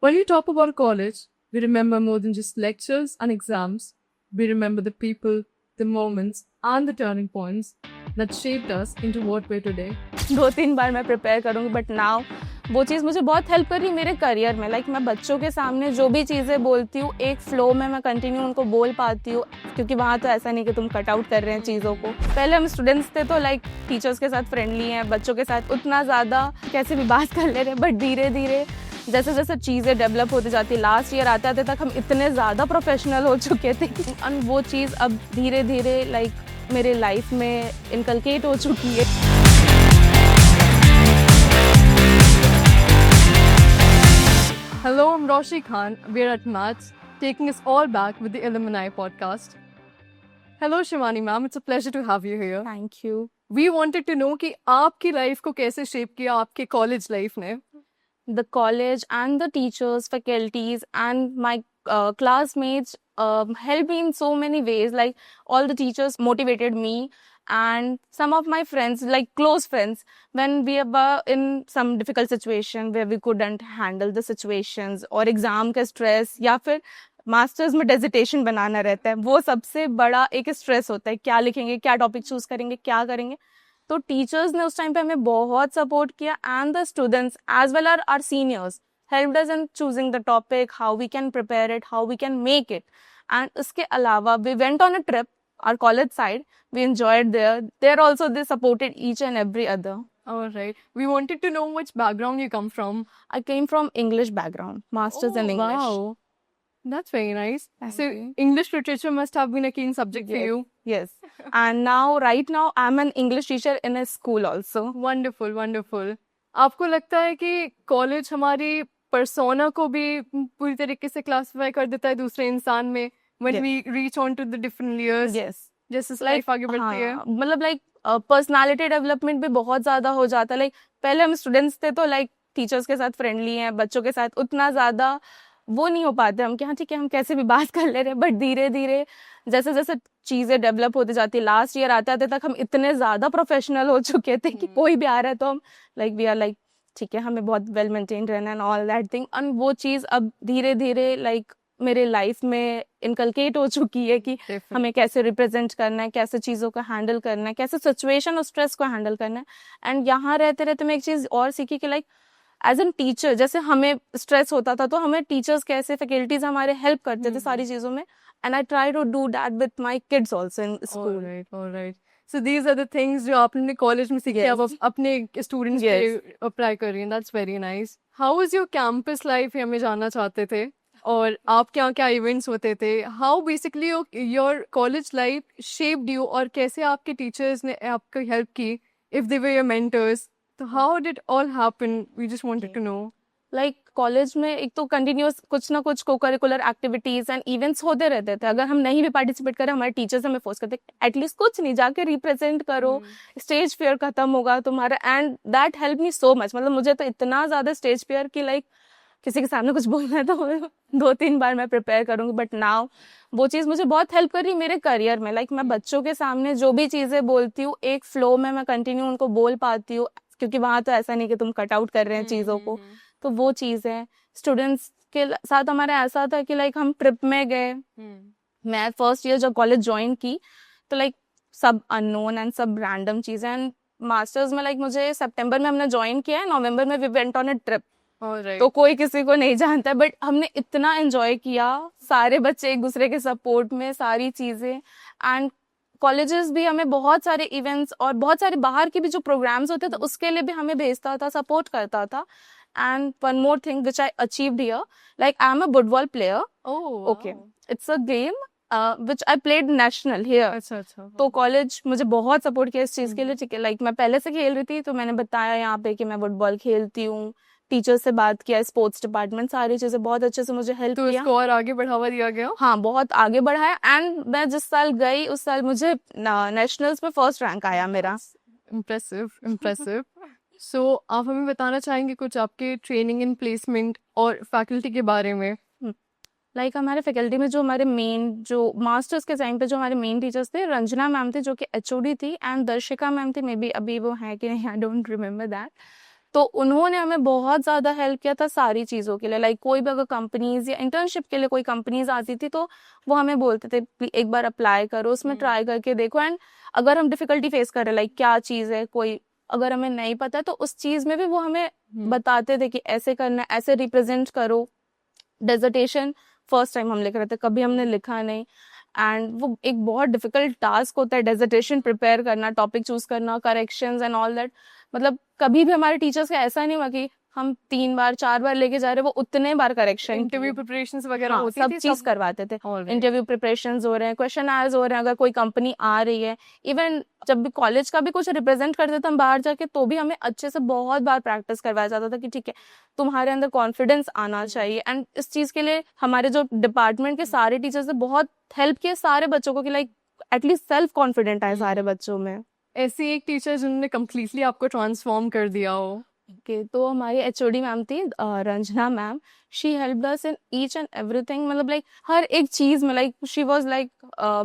When we talk about college, we remember more than just lectures and exams. We remember the people, the moments, and the turning points that shaped us into what we're today. 2-3 बार मैं prepare करूँगी but now वो चीज़ मुझे बहुत help कर रही है मेरे career में। लाइक मैं बच्चों के सामने जो भी चीज़ें बोलती हूँ एक फ्लो में मैं कंटिन्यू उनको बोल पाती हूँ, क्योंकि वहाँ तो ऐसा नहीं कि तुम कट आउट कर रहे हैं चीज़ों को। पहले हम स्टूडेंट्स थे तो लाइक टीचर्स के साथ फ्रेंडली हैं, बच्चों के साथ उतना ज़्यादा कैसे भी बात कर ले रहे हैं, बट धीरे धीरे जैसे जैसे चीज़ें डेवलप होती जाती, लास्ट ईयर आते आते तक हम इतने ज़्यादा प्रोफेशनल हो चुके थे और वो चीज़ अब धीरे धीरे लाइक मेरे लाइफ में इनकलकेट हो चुकी है। Hello, I'm Roshi Khan. We're at Maths, taking us all back with the Alumni podcast. Hello, Shivani ma'am. It's a pleasure to have you here. Thank you. We wanted to know कि आपकी life को कैसे shape किया आपके college life ने। The college and the teachers, faculties, and my classmates helped me in so many ways. Like all the teachers motivated me, and some of my friends, like close friends, when we were in some difficult situation where we couldn't handle the situations or exam का stress या फिर masters में डेजिटेशन बनाना रहता है, वो सबसे बड़ा एक स्ट्रेस होता है, क्या लिखेंगे, क्या टॉपिक चूज करेंगे, क्या करेंगे। तो टीचर्स ने उस टाइम पे हमें बहुत सपोर्ट किया and the students as well our seniors helped us in choosing the topic, how we can prepare it, how we can make it. And उसके अलावा we went on a trip our college side, we enjoyed there also they supported each and every other. All right. We wanted to know which background you come from. I came from English background, masters in English. Wow. That's very nice. Thank So you. English literature must have been a keen subject for you. Yes. And now right now I'm an English teacher in a school also. Wonderful, wonderful. आपको लगता है कि college हमारी persona को भी पूरी तरीके से क्लासिफाई कर देता है दूसरे इंसान में when Yes. we reach on to the different years? Yes. जैसे लाइफ आगे बढ़ती है। मतलब लाइक पर्सनालिटी डेवलपमेंट भी बहुत ज्यादा हो जाता है। लाइक पहले हम स्टूडेंट्स थे तो लाइक टीचर्स के साथ फ्रेंडली हैं, बच्चों के साथ उतना ज्यादा वो नहीं हो पाते हम कि हाँ ठीक है हम कैसे भी बात कर ले रहे हैं, बट धीरे धीरे जैसे जैसे चीजें डेवलप होती जाती, लास्ट ईयर आते आते तक हम इतने ज्यादा प्रोफेशनल हो चुके थे कि कोई भी आ रहा है तो हम लाइक वी आर लाइक ठीक है हमें बहुत वेल मेंटेन रहना and all that thing. And वो चीज अब धीरे धीरे लाइक मेरे लाइफ में इनकलकेट हो चुकी है कि हमें कैसे रिप्रेजेंट करना है, कैसे चीज़ों को हैंडल करना है, कैसे सिचुएशन और स्ट्रेस को हैंडल करना है। एंड यहाँ रहते रहते मैं एक चीज़ और सीखी कि लाइक एज एन टीचर जैसे हमें स्ट्रेस होता था तो हमें टीचर्स कैसे फैकल्टीज हमारे हेल्प करते थे सारी चीज़ों में। And I try to do that with my kids also in school. Alright. So these are the things जो आपने कॉलेज में सीखे अब आप अपने स्टूडेंट्स पे अप्लाई कर रही हैं। That's very nice. How was your campus life? हमें जानना चाहते थे। और आपके यहाँ क्या इवेंट्स होते थे? How basically your college life shaped you और कैसे आपके टीचर्स ने आपको हेल्प की if they were your mentors? तो how did all happen? We just wanted to know. Like college में एक तो कंटिन्यूस कुछ ना कुछ को करिकुलर एक्टिविटीज एंड इवेंट्स होते रहते थे। अगर हम नहीं भी पार्टिसिपेट करें हमारे टीचर्स हमें फोर्स करते एटलीस्ट कुछ नहीं जाके रिप्रेजेंट करो, स्टेज फियर खत्म होगा तुम्हारा। And that help me so much. मतलब मुझे तो इतना ज्यादा स्टेज फियर की लाइक किसी के सामने कुछ बोलना है तो 2-3 बार मैं प्रिपेयर करूंगी, बट नाउ वो चीज़ मुझे बहुत हेल्प कर रही है मेरे करियर में। लाइक मैं बच्चों के सामने जो भी चीज़ें बोलती हूँ एक फ्लो में मैं कंटिन्यू उनको बोल पाती हूँ, क्योंकि वहाँ तो ऐसा नहीं कि तुम कट आउट कर रहे हैं चीज़ों को। तो वो चीज़ है। स्टूडेंट्स के साथ हमारा ऐसा था कि लाइक हम ट्रिप में गए। मैं फर्स्ट ईयर जब कॉलेज ज्वाइन की तो लाइक सब अननोन एंड सब रैंडम चीज़ें। एंड मास्टर्स में लाइक मुझे सितंबर में हमने ज्वाइन किया है, नवंबर में we went on a trip. तो कोई किसी को नहीं जानता, बट हमने इतना एंजॉय किया, सारे बच्चे एक दूसरे के सपोर्ट में सारी चीजें। एंड कॉलेजेस भी हमें बहुत सारे इवेंट्स और बहुत सारे बाहर के भी जो प्रोग्राम्स होते थे उसके लिए भी हमें भेजता था, सपोर्ट करता था। And one more thing which I achieved here, like I am a football player. Okay, it's a game which I played national here. अच्छा अच्छा। तो कॉलेज मुझे बहुत सपोर्ट किया इस चीज के लिए। ठीक है, लाइक मैं पहले से खेल रही थी तो मैंने बताया यहाँ पे कि मैं फुटबॉल खेलती हूँ, टीचर से बात किया, स्पोर्ट्स डिपार्टमेंट सारी चीजें बहुत अच्छे से मुझे हेल्प तो किया। इसको और आगे बढ़ावा दिया गया? हाँ, बहुत आगे बढ़ाया। एंड मैं जिस साल गई उस साल मुझे नेशनल्स में फर्स्ट रैंक आया मेरा। Impressive impressive. सो आप हमें बताना चाहेंगे कुछ आपके ट्रेनिंग एंड प्लेसमेंट और फैकल्टी के बारे में? लाइक हमारे फैकल्टी में जो हमारे मेन जो मास्टर्स के टाइम पे जो हमारे मेन टीचर्स थे, रंजना मैम थे जो कि एचओडी थी, एंड दर्शिका मैम थी, मे बी अभी वो है कि नहीं, आई डोंट रिमेम्बर दैट। तो उन्होंने हमें बहुत ज़्यादा हेल्प किया था सारी चीज़ों के लिए। लाइक कोई भी अगर कंपनीज या इंटर्नशिप के लिए कोई कंपनीज आती थी तो वो हमें बोलते थे एक बार अप्लाई करो, उसमें ट्राई करके देखो, एंड अगर हम डिफिकल्टी फेस कर रहे हैं, लाइक क्या चीज़ है, कोई अगर हमें नहीं पता है तो उस चीज़ में भी वो हमें बताते थे कि ऐसे करना है, ऐसे रिप्रेजेंट करो। डेजर्टेशन फर्स्ट टाइम हम लिख रहे थे, कभी हमने लिखा नहीं, एंड वो एक बहुत डिफिकल्ट टास्क होता है डेजर्टेशन प्रिपेयर करना, टॉपिक चूज करना, करेक्शंस एंड ऑल दैट। मतलब कभी भी हमारे टीचर्स का ऐसा नहीं हुआ कि हम 3 बार 4 बार लेके जा रहे, वो उतने बार करेक्शन, इंटरव्यू प्रिपरेशंस वगैरह हाँ, होती सब थी, चीज करवाते थे। Alright. इंटरव्यू प्रिपरेशंस हो रहे हैं, क्वेश्चन आंसर्स हो रहे हैं, अगर कोई कंपनी आ रही है, इवन जब भी कॉलेज का भी कुछ रिप्रेजेंट करते थे हम बाहर जाके, तो भी हमें अच्छे से बहुत बार प्रैक्टिस करवाया जाता था कि ठीक है तुम्हारे अंदर कॉन्फिडेंस आना चाहिए। एंड इस चीज के लिए हमारे जो डिपार्टमेंट के सारे टीचर्स ने बहुत हेल्प किया सारे बच्चों को कि लाइक एटलीस्ट सेल्फ कॉन्फिडेंट आए सारे बच्चों में। ऐसी एक टीचर जिन्होंने कम्प्लीटली आपको ट्रांसफॉर्म कर दिया हो? ओके, तो हमारी एचओडी मैम थी Ranjana ma'am. She helped us in each and everything, मतलब लाइक हर एक चीज में, like she was like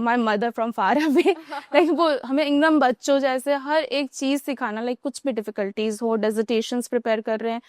my mother from far away. Like वो हमें एकदम बच्चों जैसे हर एक चीज सिखाना, लाइक कुछ भी डिफिकल्टीज हो, डेजर्टेशंस प्रिपेयर कर रहे हैं,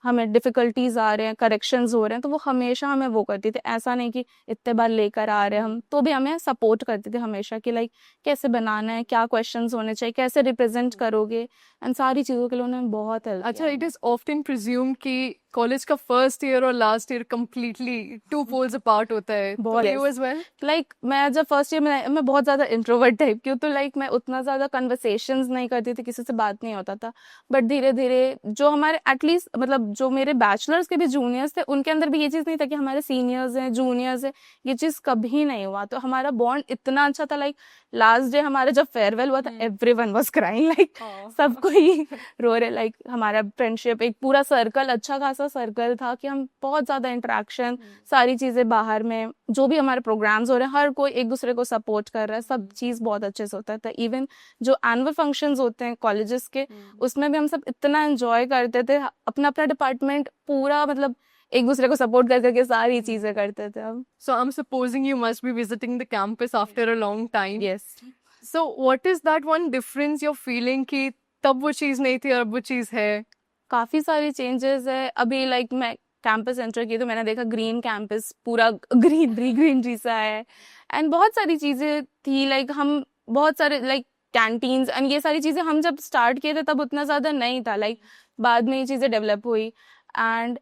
हमें डिफिकल्टीज आ रहे हैं, करेक्शंस हो रहे हैं, तो वो हमेशा हमें वो करती थी। ऐसा नहीं कि इतने बार लेकर आ रहे हैं हम, तो भी हमें सपोर्ट करती थी हमेशा कि लाइक कैसे बनाना है, क्या क्वेश्चंस होने चाहिए, कैसे रिप्रेजेंट करोगे, एंड सारी चीज़ों के लिए उन्होंने बहुत हेल्प अच्छा, इट इज ऑफ्टन प्रिज्यूम कि कॉलेज का फर्स्ट ईयर और last year completely 2 poles apart होता है, बहुत। तो you as well? लाइक मैं जब फर्स्ट ईयर में, मैं बहुत ज़्यादा इंट्रोवर्ट टाइप की हूँ, तो लाइक मैं उतना ज़्यादा कन्वर्सेशंस नहीं करती थी, किसी से बात नहीं होता था। बट धीरे धीरे जो हमारे एटलीस्ट मतलब जो मेरे बैचलर्स के भी जूनियर्स थे, उनके अंदर भी ये चीज़ नहीं था कि हमारे सीनियर्स हैं, जूनियर्स हैं, ये चीज़ कभी नहीं हुआ। तो हमारा बॉन्ड इतना अच्छा था, लाइक लास्ट डे हमारा जब फेयरवेल हुआ था, एवरीवन वाज क्राइंग, लाइक सब कोई रो रहे। लाइक हमारा फ्रेंडशिप एक पूरा सर्कल, अच्छा खासा सर्कल था कि हम बहुत ज्यादा इंटरेक्शन, सारी चीजें बाहर में जो भी हमारे प्रोग्राम्स हो रहे हैं, हर कोई एक दूसरे को सपोर्ट कर रहा है, सब चीज बहुत अच्छे से होता था। इवन जो एनुअल फंक्शंस होते हैं कॉलेजेस के, उसमें भी हम सब इतना एंजॉय करते थे, अपना अपना डिपार्टमेंट पूरा, मतलब एक दूसरे को सपोर्ट कर करके सारी चीजें करते थे हम। So I'm supposing you must be visiting the campus after a long time. Yes. So what is that one difference you're feeling कि तब वो चीज नहीं थी और अब वो चीज है? काफी सारी चेंजेस है अभी। लाइक मैं कैंपस एंटर की तो मैंने देखा ग्रीन कैंपस, पूरा ग्रीनरी सा है, एंड बहुत सारी चीजें थी। लाइक हम बहुत सारे लाइक कैंटीन्स एंड ये सारी चीजें हम जब स्टार्ट किए थे तब उतना ज्यादा नहीं था, लाइक बाद में ये चीजें डेवलप हुई। एंड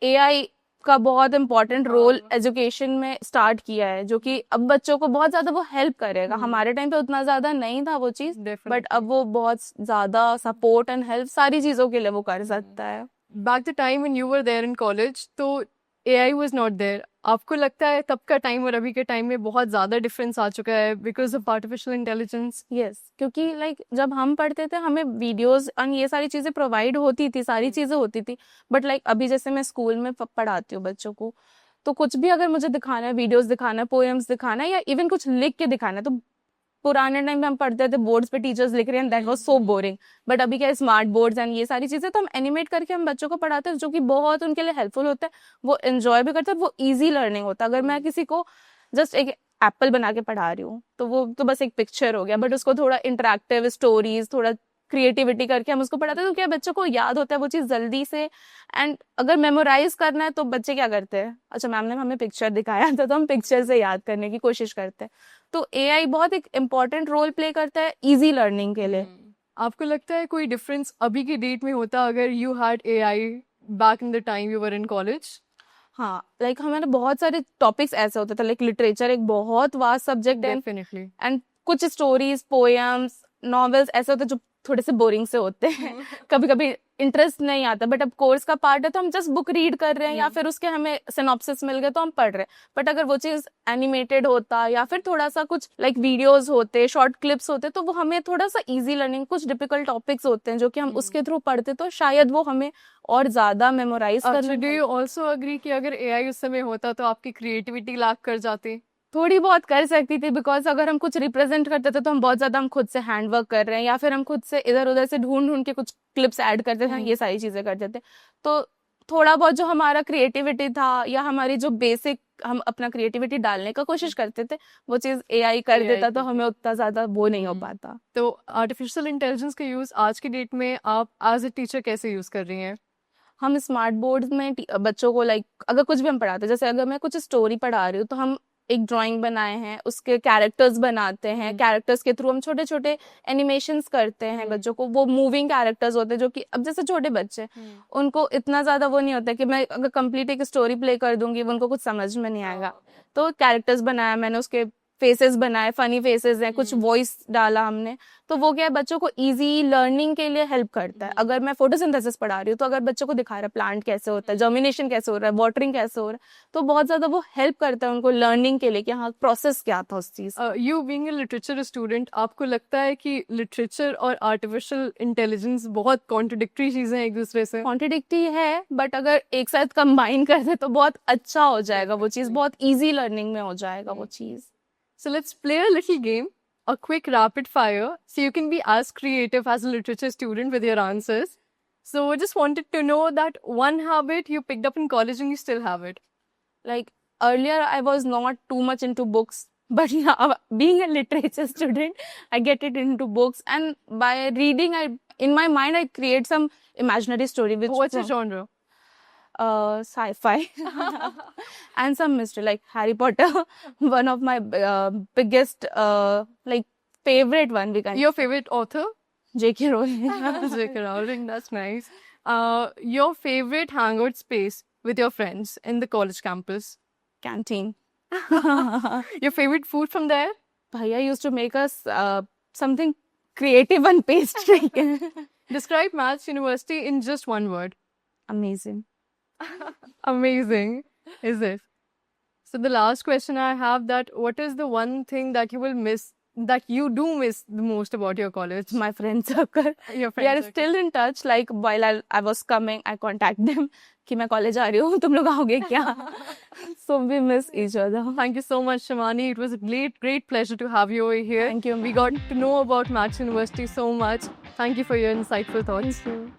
एआई का बहुत इम्पोर्टेंट रोल एजुकेशन में स्टार्ट किया है, जो कि अब बच्चों को बहुत ज्यादा वो हेल्प करेगा। हमारे टाइम पे उतना ज्यादा नहीं था वो चीज, बट अब वो बहुत ज्यादा सपोर्ट एंड हेल्प सारी चीजों के लिए वो कर सकता है। Back the time when you were there in college, तो AI was not there. आपको लगता है तब का टाइम और अभी के टाइम में बहुत ज्यादा डिफरेंस आ चुका है because of artificial intelligence? Yes, क्योंकि लाइक जब हम पढ़ते थे हमें वीडियोस और ये सारी चीजें प्रोवाइड होती थी, सारी चीजें होती थी। बट लाइक अभी जैसे मैं स्कूल में पढ़ाती हूँ बच्चों को, तो कुछ भी अगर मुझे दिखाना है, वीडियोस दिखाना है, पोएम्स दिखाना है, या इवन कुछ लिख के दिखाना है, तो पुराने टाइम पे हम पढ़ते थे बोर्ड्स पे टीचर्स लिख रहे हैं, that was so boring. But अभी क्या स्मार्ट बोर्ड्स एंड ये सारी चीजें, तो हम एनिमेट करके हम बच्चों को पढ़ाते हैं, जो कि बहुत उनके लिए हेल्पफुल होता है, वो एंजॉय भी करते हैं, वो इजी लर्निंग होता है। अगर मैं किसी को जस्ट एक एप्पल बना के पढ़ा रही हूँ तो वो तो बस एक पिक्चर हो गया, बट उसको थोड़ा इंटरेक्टिव स्टोरीज, थोड़ा क्रिएटिविटी करके हम उसको पढ़ाते हैं, तो क्या बच्चों को याद होता है वो चीज जल्दी से। एंड अगर मेमोराइज करना है तो बच्चे क्या करते हैं, अच्छा मैम ने हमें पिक्चर दिखाया था तो हम पिक्चर से याद करने की कोशिश करते हैं। तो एआई बहुत एक इम्पॉर्टेंट रोल प्ले करता है इजी लर्निंग के लिए। आपको लगता है कोई डिफरेंस अभी की डेट में होता अगर you had AI back in the time you were in college? हाँ, लाइक हमारे बहुत सारे टॉपिक्स ऐसे होते थे, लाइक लिटरेचर एक बहुत वास्ट सब्जेक्ट है, डेफिनेटली, एंड कुछ स्टोरीज, पोएम्स, नॉवेल्स ऐसे होते हैं जो थोड़े से बोरिंग से होते हैं, कभी कभी इंटरेस्ट नहीं आता। बट अब कोर्स का पार्ट है तो हम जस्ट बुक रीड कर रहे हैं, या फिर उसके हमें सिनॉप्सिस मिल गए तो हम पढ़ रहे हैं। बट अगर वो चीज एनिमेटेड होता या फिर थोड़ा सा कुछ लाइक वीडियोस होते, शॉर्ट क्लिप्स होते, तो वो हमें थोड़ा सा इजी लर्निंग, कुछ डिफिकल्ट टॉपिक्स होते हैं जो कि हम उसके थ्रू पढ़ते, तो शायद वो हमें और ज्यादा मेमोराइज करने। डू यू ऑल्सो अग्री कि अगर एआई उस समय होता तो आपकी क्रिएटिविटी लैक कर जाती? थोड़ी बहुत कर सकती थी, बिकॉज अगर हम कुछ रिप्रेजेंट करते थे तो हम बहुत ज्यादा हम खुद से हैंडवर्क कर रहे हैं, या फिर हम खुद से इधर उधर से ढूंढ ढूंढ के कुछ क्लिप्स ऐड करते थे, ये सारी चीजें करते थे। तो थोड़ा बहुत जो हमारा क्रिएटिविटी था या हमारी जो बेसिक हम अपना क्रिएटिविटी डालने का कोशिश करते थे, वो चीज़ AI कर AI देता, तो कर हमें उतना ज़्यादा वो नहीं हो हम्म। पाता। तो आर्टिफिशियल इंटेलिजेंस का यूज आज की डेट में आप एज अ टीचर कैसे यूज कर रही हैं? हम स्मार्ट बोर्ड में बच्चों को लाइक अगर कुछ भी हम पढ़ाते हैं, जैसे अगर मैं कुछ स्टोरी पढ़ा रही हूँ तो हम एक ड्राइंग बनाए हैं, उसके कैरेक्टर्स बनाते हैं, कैरेक्टर्स के थ्रू हम छोटे छोटे एनिमेशंस करते हैं बच्चों को। वो मूविंग कैरेक्टर्स होते हैं जो कि अब जैसे छोटे बच्चे उनको इतना ज़्यादा वो नहीं होता कि मैं अगर कंप्लीट एक स्टोरी प्ले कर दूंगी उनको कुछ समझ में नहीं आएगा। तो कैरेक्टर्स बनाया मैंने, उसके फेसेस बनाए, फनी फेसेस हैं, कुछ वॉइस डाला हमने, तो वो क्या है बच्चों को इजी लर्निंग के लिए हेल्प करता है। अगर मैं फोटोसिंथेसिस पढ़ा रही हूँ तो अगर बच्चों को दिखा रहा है प्लांट कैसे होता है, जर्मिनेशन कैसे हो रहा है, वाटरिंग कैसे हो रहा है, तो बहुत ज्यादा वो हेल्प करता है उनको लर्निंग के लिए कि हाँ प्रोसेस क्या था उस चीज। You being a literature student, आपको लगता है कि लिटरेचर और आर्टिफिशियल इंटेलिजेंस बहुत कॉन्ट्रडिक्टरी चीजें हैं एक दूसरे से? क्वांटिटी है, बट अगर एक साथ कंबाइन कर दे तो बहुत अच्छा हो जाएगा वो चीज, बहुत ईजी लर्निंग में हो जाएगा वो चीज। So let's play a little game, a quick rapid fire, so you can be as creative as a literature student with your answers. So I just wanted to know that one habit you picked up in college and you still have it. Like earlier I was not too much into books, but now being a literature student I get it into books, and by reading I in my mind I create some imaginary story which What's your genre? sci-fi and some mystery like Harry Potter. One of my biggest like favorite one we can Your favorite author? J.K. Rowling. J.K. Rowling, that's nice. Your favorite hangout space with your friends in the college campus? Canteen. Your favorite food from there? Bhaiya used to make us something creative and pastry. Describe Maths University in just one word. Amazing. Amazing, is it? So the last question I have, that what is the one thing that you will miss, that you do miss the most about your college? My friend circle. Your We are friends. still in touch. Like while I was coming, I contact them कि मैं college आ रही हूँ, तुम लोग आओगे क्या? So we miss each other. Thank you so much, Shamani. It was a great pleasure to have you over here. Thank you. We got to know about Maths University so much. Thank you for your insightful thoughts. Thank you.